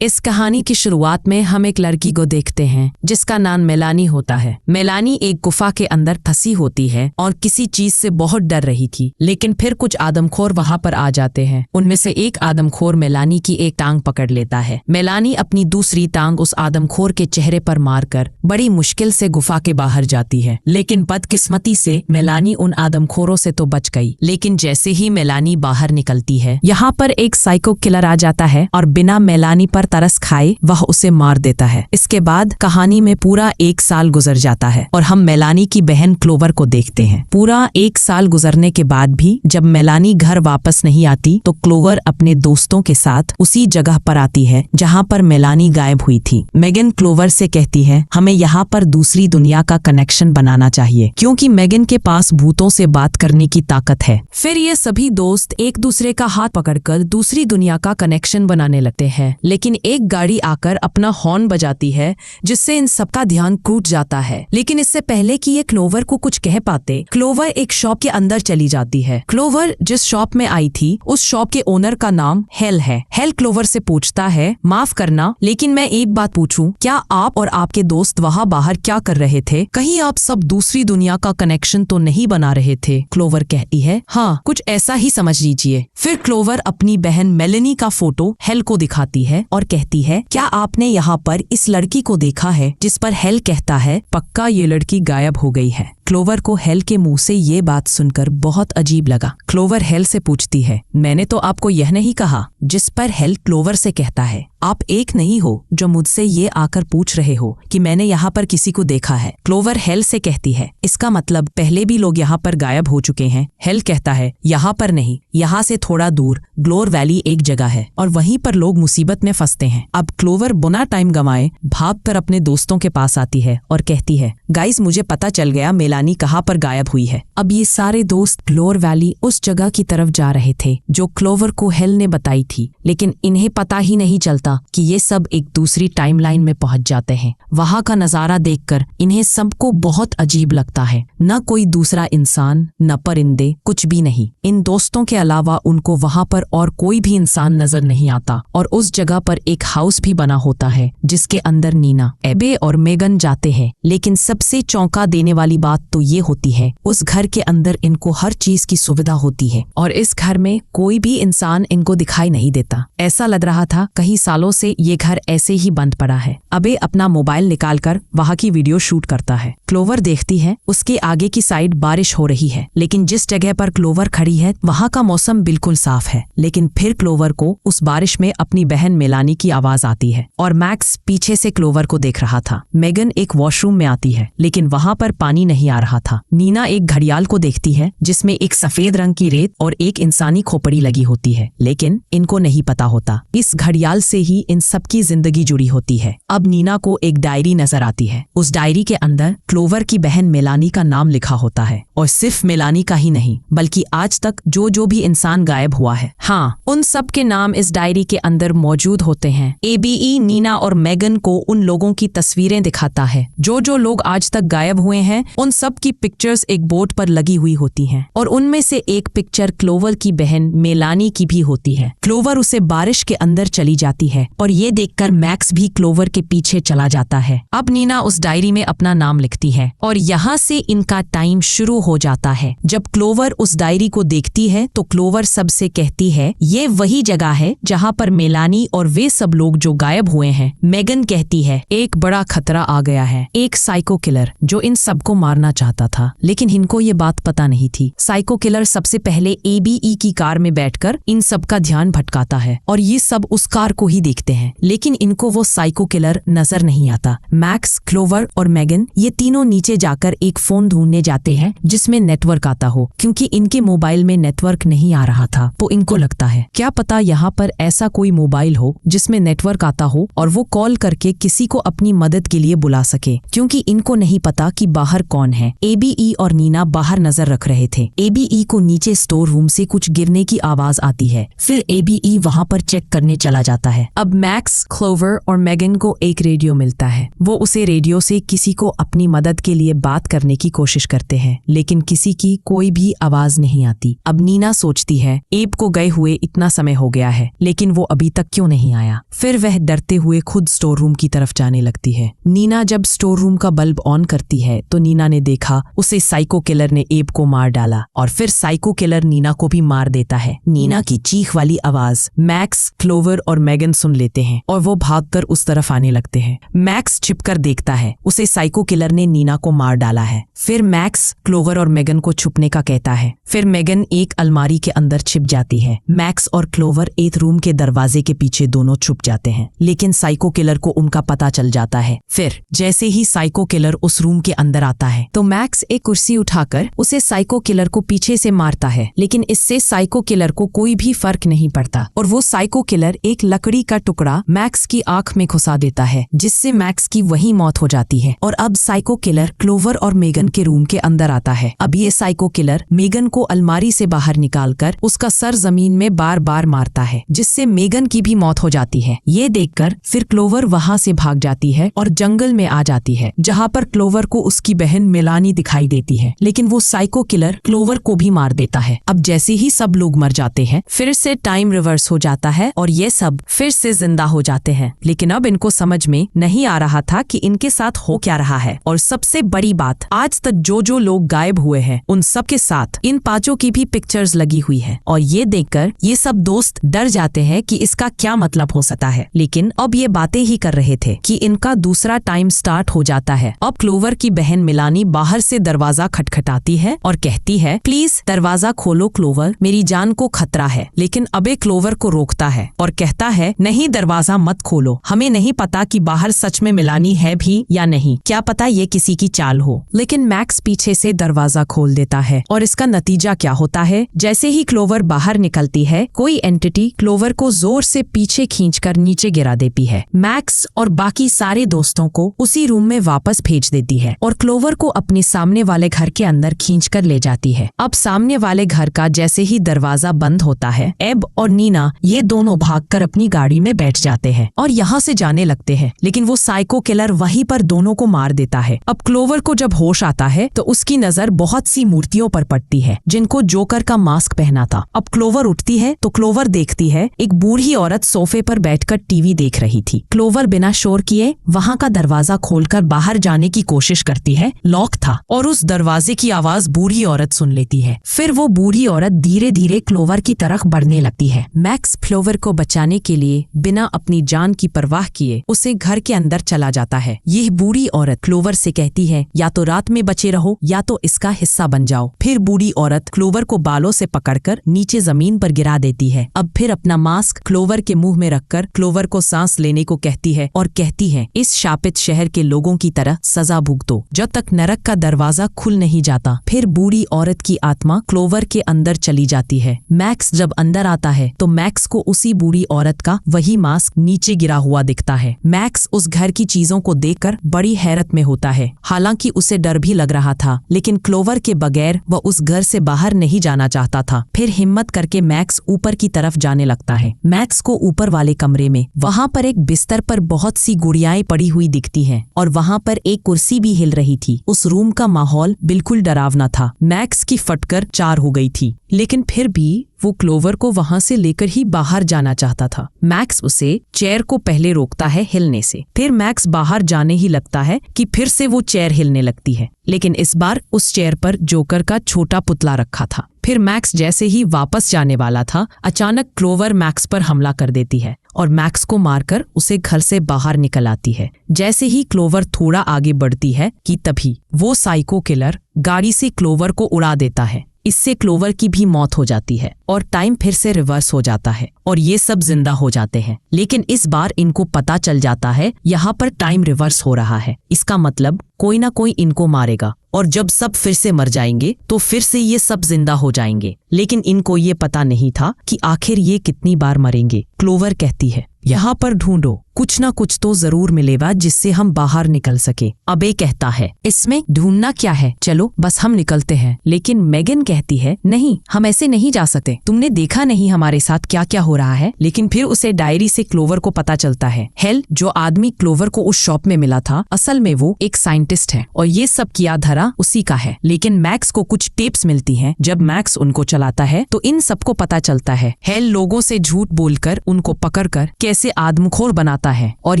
इस कहानी की शुरुआत में हम एक लड़की को देखते हैं जिसका नाम मेलानी होता है। मेलानी एक गुफा के अंदर फंसी होती है और किसी चीज से बहुत डर रही थी, लेकिन फिर कुछ आदमखोर वहां पर आ जाते हैं। उनमें से एक आदमखोर मेलानी की एक टांग पकड़ लेता है। मेलानी अपनी दूसरी टांग उस आदमखोर के चेहरे पर मारकर बड़ी मुश्किल से गुफा के बाहर जाती है, लेकिन बदकिस्मती से मेलानी उन आदमखोरों से तो बच गई। लेकिन जैसे ही मेलानी बाहर निकलती है, यहाँ पर एक साइको किलर आ जाता है और बिना मेलानी पर तरस खाए वह उसे मार देता है। इसके बाद कहानी में पूरा 1 साल गुजर जाता है और हम मेलानी की बहन क्लोवर को देखते हैं। पूरा 1 साल गुजरने के बाद भी जब मेलानी घर वापस नहीं आती तो क्लोवर अपने दोस्तों के साथ उसी जगह पर आती है जहाँ पर मेलानी गायब हुई थी। मेगन क्लोवर से कहती है, हमें यहाँ पर दूसरी दुनिया का कनेक्शन बनाना चाहिए क्योंकि मेगन के पास भूतों से बात करने की ताकत है। फिर ये सभी दोस्त एक दूसरे का हाथ पकड़कर दूसरी दुनिया का कनेक्शन बनाने लगते हैं, लेकिन एक गाड़ी आकर अपना हॉर्न बजाती है जिससे इन सबका ध्यान टूट जाता है। लेकिन इससे पहले कि ये क्लोवर को कुछ कह पाते, क्लोवर एक शॉप के अंदर चली जाती है। क्लोवर जिस शॉप में आई थी उस शॉप के ओनर का नाम हेल है। हेल क्लोवर से पूछता है, माफ करना लेकिन मैं एक बात पूछूं, क्या आप और आपके दोस्त वहाँ बाहर क्या कर रहे थे? कहीं आप सब दूसरी दुनिया का कनेक्शन तो नहीं बना रहे थे? क्लोवर कहती है, हाँ कुछ ऐसा ही समझ लीजिए। फिर क्लोवर अपनी बहन मेलेनी का फोटो हेल को दिखाती है और कहती है, क्या आपने यहाँ पर इस लड़की को देखा है? जिस पर हेल कहता है, पक्का ये लड़की गायब हो गई है। क्लोवर को हेल के मुंह से ये बात सुनकर बहुत अजीब लगा। क्लोवर हेल से पूछती है, मैंने तो आपको यह नहीं कहा। जिस पर हेल क्लोवर से कहता है, आप एक नहीं हो जो मुझसे ये आकर पूछ रहे हो कि मैंने यहाँ पर किसी को देखा है। क्लोवर हेल से कहती है, इसका मतलब पहले भी लोग यहाँ पर गायब हो चुके हैं। हेल कहता है, यहाँ पर नहीं, यहाँ से थोड़ा दूर ग्लोर वैली एक जगह है और वहीं पर लोग मुसीबत में फंसते हैं। अब क्लोवर बिना टाइम गंवाए भागकर अपने दोस्तों के पास आती है और कहती है, गाइस मुझे पता चल गया मेलानी कहाँ पर गायब हुई है। अब ये सारे दोस्त ग्लोर वैली उस जगह की तरफ जा रहे थे जो क्लोवर को हेल ने बताई थी, लेकिन इन्हें पता ही नहीं चलता कि ये सब एक दूसरी टाइमलाइन में पहुंच जाते हैं। वहां का नजारा देखकर इन्हें सबको बहुत अजीब लगता है। न कोई दूसरा इंसान, न परिंदे, कुछ भी नहीं। इन दोस्तों के अलावा उनको वहां पर और कोई भी इंसान नजर नहीं आता और उस जगह पर एक हाउस भी बना होता है जिसके अंदर नीना, एबे और मेगन जाते हैं। लेकिन सबसे चौंका देने वाली बात तो ये होती है, उस घर के अंदर इनको हर चीज की सुविधा होती है और इस घर में कोई भी इंसान इनको दिखाई नहीं देता। ऐसा लग रहा था कई सालों से ये घर ऐसे ही बंद पड़ा है। अबे अपना मोबाइल निकालकर वहाँ की वीडियो शूट करता है। क्लोवर देखती है उसके आगे की साइड बारिश हो रही है, लेकिन जिस जगह पर क्लोवर खड़ी है वहाँ का मौसम बिल्कुल साफ है। लेकिन फिर क्लोवर को उस बारिश में अपनी बहन मेलानी की आवाज आती है और मैक्स पीछे से क्लोवर को देख रहा था। मेगन एक वॉशरूम में आती है, लेकिन वहाँ पर पानी नहीं आ रहा था। नीना एक घड़ियाल को देखती है जिसमें एक सफेद रंग की रेत और एक इंसानी खोपड़ी लगी होती है, लेकिन इनको नहीं पता होता इस घड़ियाल से ही इन सबकी जिंदगी जुड़ी होती है। अब नीना को एक डायरी नजर आती है। उस डायरी के अंदर क्लोवर की बहन मेलानी का नाम लिखा होता है और सिर्फ मेलानी का ही नहीं बल्कि आज तक जो भी इंसान गायब हुआ है, हाँ उन सब के नाम इस डायरी के अंदर मौजूद होते हैं। एबीई नीना और मेगन को उन लोगों की तस्वीरें दिखाता है। जो लोग आज तक गायब हुए हैं उन सब की पिक्चर्स एक बोर्ड पर लगी हुई होती हैं और उनमें से एक पिक्चर क्लोवर की बहन मेलानी की भी होती है। क्लोवर उसे बारिश के अंदर चली जाती है और ये देखकर मैक्स भी क्लोवर के पीछे चला जाता है। अब नीना उस डायरी में अपना नाम लिखती है और यहाँ से इनका टाइम शुरू हो जाता है। जब क्लोवर उस डायरी को देखती है तो क्लोवर सबसे कहती है, ये वही जगह है जहाँ पर मेलानी और वे सब लोग जो गायब हुए हैं। मेगन कहती है, एक बड़ा खतरा आ गया है, एक साइको किलर जो इन सबको मारना चाहता था, लेकिन इनको ये बात पता नहीं थी। साइको किलर सबसे पहले एबीई की कार में बैठकर इन सब का ध्यान भटकाता है और ये सब उस कार को ही देखते हैं, लेकिन इनको वो साइको किलर नजर नहीं आता। मैक्स, क्लोवर और मेगन ये तीनों नीचे जाकर एक फोन ढूंढने जाते हैं जिसमें नेटवर्क आता हो, क्योंकि इनके मोबाइल में नेटवर्क नहीं आ रहा था। तो इनको लगता है क्या पता यहाँ पर ऐसा कोई मोबाइल हो जिसमें नेटवर्क आता हो और वो कॉल करके किसी को अपनी मदद के लिए बुला सके, क्योंकि इनको नहीं पता कि बाहर कौन है। एबीई और नीना बाहर नजर रख रहे थे। एबीई को नीचे स्टोर रूम से कुछ गिरने की आवाज आती है। फिर एबीई वहाँ पर चेक करने चला जाता है। अब मैक्स, क्लोवर और मेगन को एक रेडियो मिलता है। वो उसे रेडियो से किसी को अपनी मदद के लिए बात करने की कोशिश करते हैं, लेकिन किसी की कोई भी आवाज नहीं आती। अब नीना सोचती है एब को गए हुए इतना समय हो गया है, लेकिन वो अभी तक क्यों नहीं आया। फिर वह डरते हुए खुद स्टोर रूम की तरफ जाने लगती है। नीना जब स्टोर रूम का बल्ब ऑन करती है तो नीना ने देखा उसे साइको किलर ने एब को मार डाला और फिर साइको किलर नीना को भी मार देता है। नीना की चीख वाली आवाज मैक्स, क्लोवर और मेगन सुन लेते हैं और वो भागकर उस तरफ आने लगते हैं। मैक्स छिपकर देखता है उसे साइको किलर ने नीना को मार डाला है। फिर मैक्स क्लोवर और मेगन को छुपने का कहता है। फिर मेगन एक अलमारी के अंदर छिप जाती है। मैक्स और क्लोवर एक रूम के दरवाजे के पीछे दोनों छुप जाते हैं, लेकिन साइको किलर को उनका पता चल जाता है। फिर जैसे ही साइको किलर उस रूम के अंदर आता है तो मैक्स एक कुर्सी उठाकर उसे साइको किलर को पीछे से मारता है, लेकिन इससे साइको किलर को कोई भी फर्क नहीं पड़ता और वो साइको किलर एक लकड़ी का टुकड़ा मैक्स की आंख में घुसा देता है, जिससे मैक्स की वही मौत हो जाती है। और अब साइको किलर क्लोवर और मेगन के रूम के अंदर आता है। अब ये साइको किलर मेगन को अलमारी से बाहर निकालकर उसका सर जमीन में बार बार मारता है, जिससे मेगन की भी मौत हो जाती है। ये देखकर फिर क्लोवर वहां से भाग जाती है और जंगल में आ जाती है, जहां पर क्लोवर को उसकी बहन मेलानी दिखाई देती है, लेकिन वो साइको किलर क्लोवर को भी मार देता है। अब जैसे ही सब लोग मर जाते हैं फिर से टाइम रिवर्स हो जाता है और ये सब फिर से जिंदा हो जाते हैं, लेकिन अब इनको समझ में नहीं आ रहा था कि इनके साथ हो क्या रहा है। और सबसे बड़ी बात, आज तक जो लोग गायब हुए हैं उन सब के साथ इन पांचों की भी पिक्चर्स लगी हुई है और ये देखकर ये सब दोस्त डर जाते हैं कि इसका क्या मतलब हो सकता है। लेकिन अब ये बातें ही कर रहे थे कि इनका दूसरा टाइम स्टार्ट हो जाता है। अब क्लोवर की बहन मिलानी बाहर से दरवाजा खटखटाती है और कहती है प्लीज दरवाजा खोलो क्लोवर, मेरी जान को खतरा है। लेकिन अबे क्लोवर को रोकता है और कहता है नहीं, दरवाजा मत खोलो, हमें नहीं पता कि बाहर सच में मिलानी है भी या नहीं, क्या पता ये किसी की चाल हो। लेकिन मैक्स पीछे से दरवाजा खोल देता है और इसका नतीजा क्या होता है, जैसे ही क्लोवर बाहर निकलती है कोई एंटिटी क्लोवर को जोर से पीछे खींचकर नीचे गिरा देती है। मैक्स और बाकी सारे दोस्तों को उसी रूम में वापस भेज देती है और क्लोवर को अपने सामने वाले घर के अंदर खींचकर ले जाती है। अब सामने वाले घर का जैसे ही दरवाजा बंद होता है, एब और नीना ये दोनों भागकर अपनी गाड़ी में बैठ जाते हैं और यहाँ से जाने लगते हैं, लेकिन वो साइको किलर वहीं पर दोनों को मार देता है। अब क्लोवर को जब होश आता है तो उसकी नजर बहुत सी मूर्तियों पर पड़ती है जिनको जोकर का मास्क पहना था। अब क्लोवर उठती है तो क्लोवर देखती है एक बूढ़ी औरत सोफे पर बैठकर टीवी देख रही थी। क्लोवर बिना शोर किए वहाँ का दरवाजा खोलकर बाहर जाने की कोशिश करती है, लॉक था और उस दरवाजे की आवाज बूढ़ी औरत सुन लेती है। फिर वो बूढ़ी औरत धीरे धीरे क्लोवर की तरफ बढ़ने लगती है। मैक्स क्लोवर को बचाने के लिए बिना अपनी जान की परवाह किए उसे घर के अंदर चला जाता है। यह बूढ़ी औरत क्लोवर से कहती है या तो रात में बचे रहो या तो इसका हिस्सा बन जाओ। फिर बूढ़ी औरत क्लोवर को बालों से पकड़कर नीचे जमीन पर गिरा देती है। अब फिर अपना मास्क क्लोवर के मुंह में रखकर क्लोवर को सांस लेने को कहती है और कहती है इस शापित शहर के लोगों की तरह सजा भुगतो जब तक नरक का दरवाजा खुल नहीं जाता। फिर बूढ़ी औरत की आत्मा क्लोवर के अंदर चली जाती है। मैक्स जब अंदर आता है तो मैक्स को उसी बूढ़ी औरत का वही मास्क नीचे गिरा हुआ दिखता है। मैक्स उस घर की चीजों को देखकर बड़ी हैरत में होता है। हालांकि उसे डर भी लग रहा था, लेकिन क्लोवर के बगैर वह उस घर से बाहर नहीं जाना चाहता था। फिर हिम्मत करके मैक्स ऊपर की तरफ जाने लगता है। मैक्स को ऊपर वाले कमरे में वहाँ पर एक बिस्तर पर बहुत सी गुड़ियाएं पड़ी हुई दिखती हैं और वहाँ पर एक कुर्सी भी हिल रही थी। उस रूम का माहौल बिल्कुल डरावना था। मैक्स की फटकर 4 हो गई थी, लेकिन फिर भी वो क्लोवर को वहां से लेकर ही बाहर जाना चाहता था। मैक्स उसे चेयर को पहले रोकता है हिलने से। फिर मैक्स बाहर जाने ही लगता है कि फिर से वो चेयर हिलने लगती है, लेकिन इस बार उस चेयर पर जोकर का छोटा पुतला रखा था। फिर मैक्स जैसे ही वापस जाने वाला था, अचानक क्लोवर मैक्स पर हमला कर देती है और मैक्स को मारकर उसे घर से बाहर निकल आती है। जैसे ही क्लोवर थोड़ा आगे बढ़ती है कि तभी वो साइको किलर गाड़ी से क्लोवर को उड़ा देता है। इससे क्लोवर की भी मौत हो जाती है और टाइम फिर से रिवर्स हो जाता है और ये सब जिंदा हो जाते हैं। लेकिन इस बार इनको पता चल जाता है यहाँ पर टाइम रिवर्स हो रहा है, इसका मतलब कोई ना कोई इनको मारेगा और जब सब फिर से मर जाएंगे तो फिर से ये सब जिंदा हो जाएंगे। लेकिन इनको ये पता नहीं था कि आखिर ये कितनी बार मरेंगे। क्लोवर कहती है यहाँ पर ढूंढो, कुछ ना कुछ तो जरूर मिलेगा जिससे हम बाहर निकल सके। अबे कहता है, इसमें ढूंढना क्या है, चलो बस हम निकलते हैं। लेकिन मेगन कहती है, नहीं, हम ऐसे नहीं जा सकते, तुमने देखा नहीं हमारे साथ क्या क्या हो रहा है। लेकिन फिर उसे डायरी से क्लोवर को पता चलता है, हेल जो आदमी क्लोवर को उस शॉप में मिला था असल में वो एक साइंटिस्ट है और ये सब किया धरा उसी का है। लेकिन मैक्स को कुछ टेप्स मिलती हैं। जब मैक्स उनको चलाता है तो इन सबको पता चलता है हेल लोगों से झूठ बोलकर उनको पकड़कर कैसे आदमखोर बनाता है। और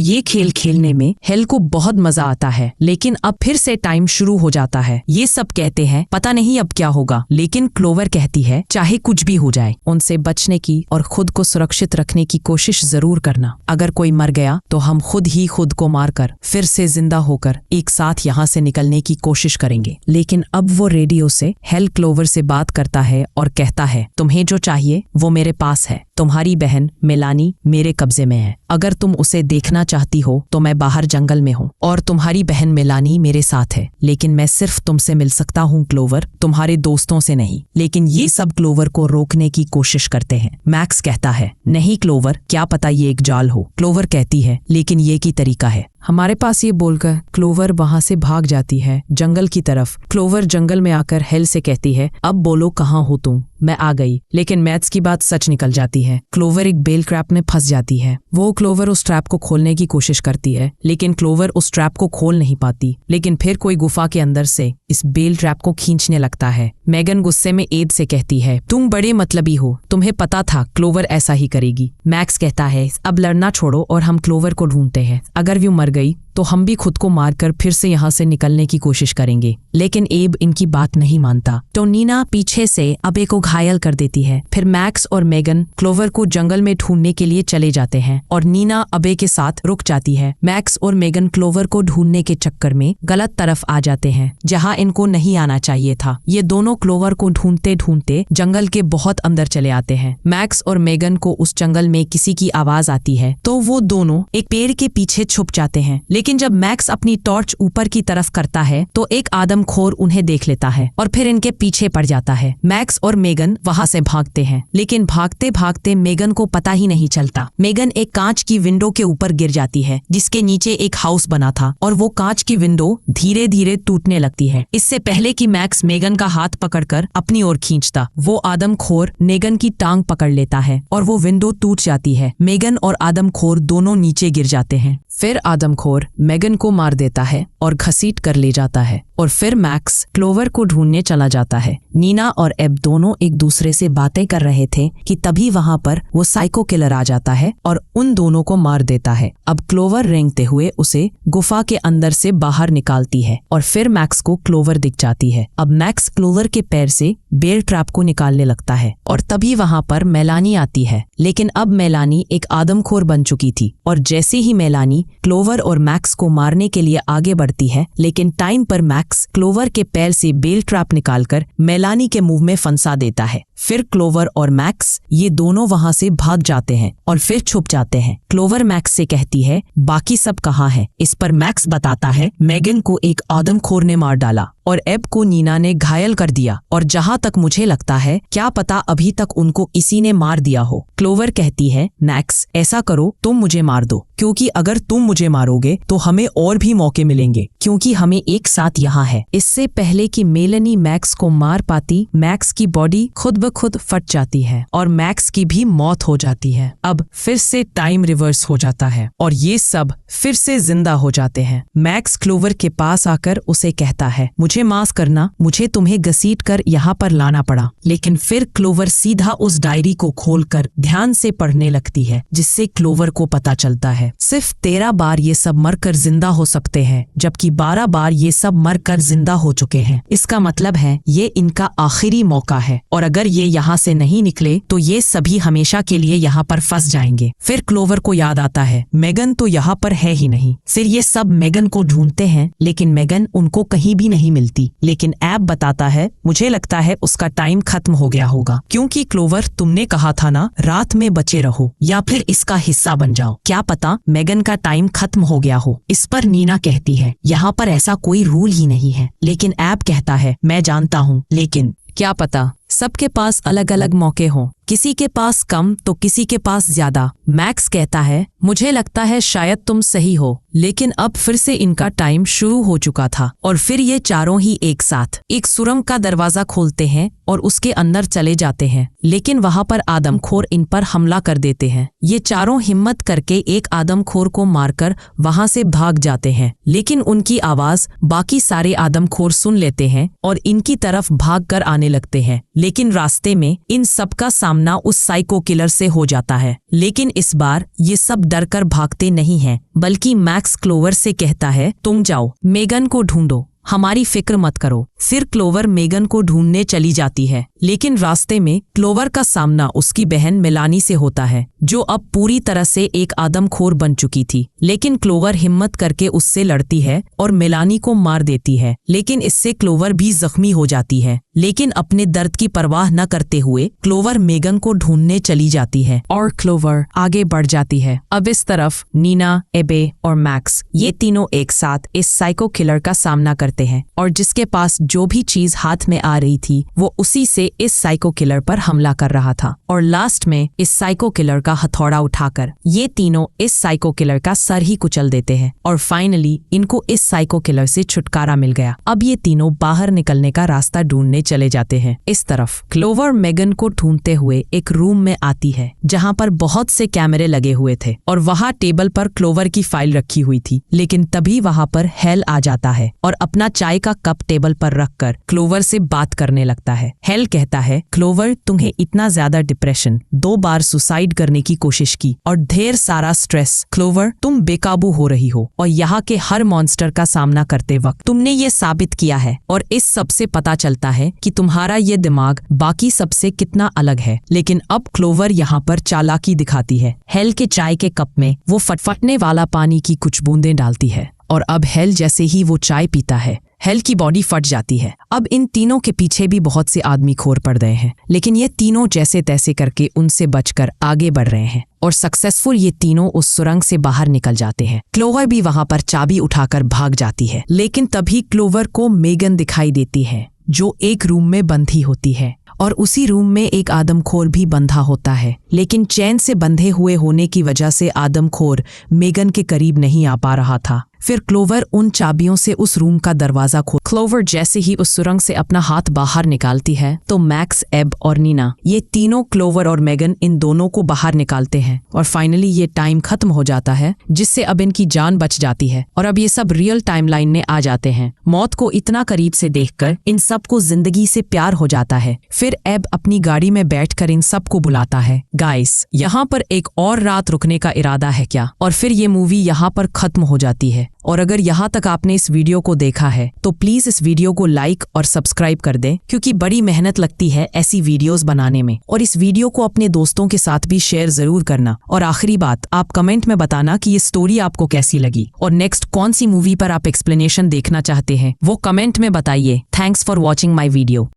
ये खेल खेलने में हेल को बहुत मजा आता है। लेकिन अब फिर से टाइम शुरू हो जाता है। ये सब कहते हैं पता नहीं अब क्या होगा, लेकिन क्लोवर कहती है चाहे कुछ भी हो जाए उनसे बचने की और खुद को सुरक्षित रखने की कोशिश जरूर करना। अगर कोई मर गया तो हम खुद ही खुद को मारकर फिर से जिंदा होकर एक साथ यहाँ से निकलने की कोशिश करेंगे। लेकिन अब वो रेडियो से हेल क्लोवर से बात करता है और कहता है, तुम्हें जो चाहिए वो मेरे पास है। तुम्हारी बहन मेलानी मेरे कब्जे में है। अगर तुम उसे देखना चाहती हो तो मैं बाहर जंगल में हूँ और तुम्हारी बहन मेलानी मेरे साथ है। लेकिन मैं सिर्फ तुमसे मिल सकता हूँ क्लोवर, तुम्हारे दोस्तों से नहीं। लेकिन ये सब क्लोवर को रोकने की कोशिश करते हैं। मैक्स कहता है, नहीं क्लोवर, क्या पता ये एक जाल हो। क्लोवर कहती है, लेकिन ये की तरीका है हमारे पास। ये बोलकर क्लोवर वहां से भाग जाती है जंगल की तरफ। क्लोवर जंगल में आकर हेल से कहती है, अब बोलो कहाँ हो तुम, मैं आ गई। लेकिन मैथ्स की बात सच निकल जाती है। क्लोवर एक बेल ट्रैप में फंस जाती है। वो क्लोवर उस ट्रैप को खोलने की कोशिश करती है, लेकिन क्लोवर उस ट्रैप को खोल नहीं पाती। लेकिन फिर कोई गुफा के अंदर से इस बेल ट्रैप को खींचने लगता है। मेगन गुस्से में एड से कहती है, तुम बड़े मतलबी हो, तुम्हें पता था क्लोवर ऐसा ही करेगी। मैक्स कहता है, अब लड़ना छोड़ो और हम क्लोवर को ढूंढते हैं। अगर वो मर गई तो हम भी खुद को मारकर फिर से यहाँ से निकलने की कोशिश करेंगे। लेकिन एब इनकी बात नहीं मानता तो नीना पीछे से अबे को घायल कर देती है। फिर मैक्स और मेगन क्लोवर को जंगल में ढूंढने के लिए चले जाते हैं और नीना अबे के साथ रुक जाती है। मैक्स और मेगन क्लोवर को ढूंढने के चक्कर में गलत तरफ आ जाते हैं जहाँ इनको नहीं आना चाहिए था। ये दोनों क्लोवर को ढूंढते ढूंढते जंगल के बहुत अंदर चले आते हैं। मैक्स और मेगन को उस जंगल में किसी की आवाज आती है तो वो दोनों एक पेड़ के पीछे छुप जाते हैं। लेकिन जब मैक्स अपनी टॉर्च ऊपर की तरफ करता है तो एक आदमखोर उन्हें देख लेता है और फिर इनके पीछे पड़ जाता है। मैक्स और मेगन वहां से भागते हैं, लेकिन भागते भागते मेगन को पता ही नहीं चलता। मेगन एक कांच की विंडो के ऊपर गिर जाती है जिसके नीचे एक हाउस बना था और वो कांच की विंडो धीरे धीरे टूटने लगती है। इससे पहले कि मैक्स मेगन का हाथ पकड़कर अपनी ओर खींचता, वो आदमखोर मेगन की टांग पकड़ लेता है और वो विंडो टूट जाती है। मेगन और आदमखोर दोनों नीचे गिर जाते हैं। फिर आदमखोर मेगन को मार देता है और घसीट कर ले जाता है और फिर मैक्स क्लोवर को ढूंढने चला जाता है। नीना और एब दोनों एक दूसरे से बातें कर रहे थे कि तभी वहां पर वो साइको किलर आ जाता है और उन दोनों को मार देता है। अब क्लोवर रेंगते हुए उसे गुफा के अंदर से बाहर निकालती है और फिर मैक्स को क्लोवर दिख जाती है। अब मैक्स क्लोवर के पैर से बेल ट्रैप को निकालने लगता है और तभी वहां पर मेलानी आती है। लेकिन अब मेलानी एक आदमखोर बन चुकी थी और जैसे ही मेलानी क्लोवर और मैक्स को मारने के लिए आगे बढ़ती है, लेकिन टाइम पर मैक्स क्लोवर के पैर से बेल ट्रैप निकालकर मेलानी के मुंह में फंसा देता है। फिर क्लोवर और मैक्स ये दोनों वहां से भाग जाते हैं और फिर छुप जाते हैं। क्लोवर मैक्स से कहती है, बाकी सब कहाँ है? इस पर मैक्स बताता है, मेगन को एक आदमखोर ने मार डाला और एब को नीना ने घायल कर दिया और जहां तक मुझे लगता है क्या पता अभी तक उनको इसी ने मार दिया हो। क्लोवर कहती है, मैक्स ऐसा करो तुम मुझे मार दो, क्योंकि अगर तुम मुझे मारोगे तो हमें और भी मौके मिलेंगे क्योंकि हमें एक साथ यहाँ है। इससे पहले कि मेलानी मैक्स को मार पाती, मैक्स की बॉडी खुद ब खुद फट जाती है और मैक्स की भी मौत हो जाती है। अब फिर से टाइम रिवर्स हो जाता है और ये सब फिर से जिंदा हो जाते हैं। मैक्स क्लोवर के पास आकर उसे कहता है, मुझे माफ करना, मुझे तुम्हें घसीट कर यहाँ पर लाना पड़ा। लेकिन फिर क्लोवर सीधा उस डायरी को खोलकर ध्यान से पढ़ने लगती है, जिससे क्लोवर को पता चलता है सिर्फ 13 बार ये सब मरकर जिंदा हो सकते हैं, जबकि 12 बार ये सब मरकर जिंदा हो चुके हैं। इसका मतलब है ये इनका आखिरी मौका है और अगर ये यहाँ से नहीं निकले तो ये सभी हमेशा के लिए यहाँ पर फंस जाएंगे। फिर क्लोवर को याद आता है मेगन तो यहाँ पर है ही नहीं। फिर ये सब मेगन को ढूंढते हैं, लेकिन मेगन उनको कहीं भी नहीं मिलती। लेकिन ऐप बताता है, मुझे लगता है उसका टाइम खत्म हो गया होगा, क्योंकि क्लोवर तुमने कहा था ना रात में बचे रहो या फिर इसका हिस्सा बन जाओ। क्या पता मेगन का टाइम खत्म हो गया हो। इस पर नीना कहती है, यहाँ पर ऐसा कोई रूल ही नहीं है। लेकिन ऐप कहता है, मैं जानता हूँ, लेकिन क्या पता सबके पास अलग अलग मौके हों, किसी के पास कम तो किसी के पास ज्यादा। मैक्स कहता है, मुझे लगता है शायद तुम सही हो, लेकिन अब फिर से इनका टाइम शुरू हो चुका था। और फिर ये चारों ही एक साथ एक सुरंग का दरवाजा खोलते हैं और उसके अंदर चले जाते हैं, लेकिन वहां पर आदमखोर इन पर हमला कर देते हैं। ये चारों हिम्मत करके एक आदमखोर को मारकर वहां से भाग जाते हैं, लेकिन उनकी आवाज बाकी सारे आदमखोर सुन लेते हैं और इनकी तरफ भाग कर आने लगते हैं। लेकिन रास्ते में इन सबका सामना उस साइको किलर से हो जाता है। लेकिन इस बार ये सब डरकर भागते नहीं हैं, बल्कि मैक्स क्लोवर से कहता है, तुम जाओ मेगन को ढूंढो, हमारी फिक्र मत करो। फिर क्लोवर मेगन को ढूंढने चली जाती है, लेकिन रास्ते में क्लोवर का सामना उसकी बहन मेलानी से होता है, जो अब पूरी तरह से एक आदमखोर बन चुकी थी। लेकिन क्लोवर हिम्मत करके उससे लड़ती है और मेलानी को मार देती है, लेकिन इससे क्लोवर भी जख्मी हो जाती है। लेकिन अपने दर्द की परवाह न करते हुए क्लोवर मेगन को ढूंढने चली जाती है और क्लोवर आगे बढ़ जाती है। अब इस तरफ नीना, एबे और मैक्स ये तीनों एक साथ इस साइको किलर का सामना करते हैं, और जिसके पास जो भी चीज हाथ में आ रही थी वो उसी से इस साइको किलर पर हमला कर रहा था। और लास्ट में इस साइको किलर का हथौड़ा उठाकर ये तीनों इस साइको किलर का सर ही कुचल देते हैं, और फाइनली इनको इस साइको किलर से छुटकारा मिल गया। अब ये तीनों बाहर निकलने का रास्ता ढूंढने चले जाते हैं। इस तरफ क्लोवर मेगन को ढूंढते हुए एक रूम में आती है, जहाँ पर बहुत से कैमरे लगे हुए थे, और वहाँ टेबल पर क्लोवर की फाइल रखी हुई थी। लेकिन तभी वहाँ पर हेल आ जाता है और अपना चाय का कप टेबल पर रखकर क्लोवर से बात करने लगता है। हेल कहता है, क्लोवर तुम्हें इतना ज्यादा डिप्रेशन, 2 बार सुसाइड करने की कोशिश की और ढेर सारा स्ट्रेस। क्लोवर तुम बेकाबू हो रही हो और यहाँ के हर मॉन्स्टर का सामना करते वक्त तुमने ये साबित किया है, और इस सब से पता चलता है कि तुम्हारा ये दिमाग बाकी सबसे कितना अलग है। लेकिन अब क्लोवर यहाँ पर चालाकी दिखाती है। हेल के चाय के कप में वो फटफटने वाला पानी की कुछ बूंदें डालती है, और अब हेल जैसे ही वो चाय पीता है, हेल की बॉडी फट जाती है। अब इन तीनों के पीछे भी बहुत से आदमी खोर पड़ गए हैं, लेकिन ये तीनों जैसे तैसे करके उनसे बचकर आगे बढ़ रहे हैं, और सक्सेसफुल ये तीनों उस सुरंग से बाहर निकल जाते हैं। क्लोवर भी वहां पर चाबी उठाकर भाग जाती है, लेकिन तभी क्लोवर को मेगन दिखाई देती है, जो एक रूम में बंधी होती है, और उसी रूम में एक आदमखोर भी बंधा होता है। लेकिन चैन से बंधे हुए होने की वजह से आदमखोर मेगन के करीब नहीं आ पा रहा था। फिर क्लोवर उन चाबियों से उस रूम का दरवाजा खोल। क्लोवर जैसे ही उस सुरंग से अपना हाथ बाहर निकालती है तो मैक्स, एब और नीना ये तीनों क्लोवर और मेगन इन दोनों को बाहर निकालते हैं, और फाइनली ये टाइम खत्म हो जाता है, जिससे अब इनकी जान बच जाती है। और अब ये सब रियल टाइमलाइन में आ जाते हैं। मौत को इतना करीब से देखकर इन सबको जिंदगी से प्यार हो जाता है। फिर एब अपनी गाड़ी में बैठकर इन सबको बुलाता है, गाइस यहाँ पर एक और रात रुकने का इरादा है क्या? और फिर ये मूवी यहाँ पर खत्म हो जाती है। और अगर यहाँ तक आपने इस वीडियो को देखा है तो प्लीज इस वीडियो को लाइक और सब्सक्राइब कर दें, क्योंकि बड़ी मेहनत लगती है ऐसी वीडियोस बनाने में। और इस वीडियो को अपने दोस्तों के साथ भी शेयर जरूर करना। और आखिरी बात, आप कमेंट में बताना कि ये स्टोरी आपको कैसी लगी, और नेक्स्ट कौन सी मूवी पर आप एक्सप्लेनेशन देखना चाहते हैं वो कमेंट में बताइए। Thanks for watching my video.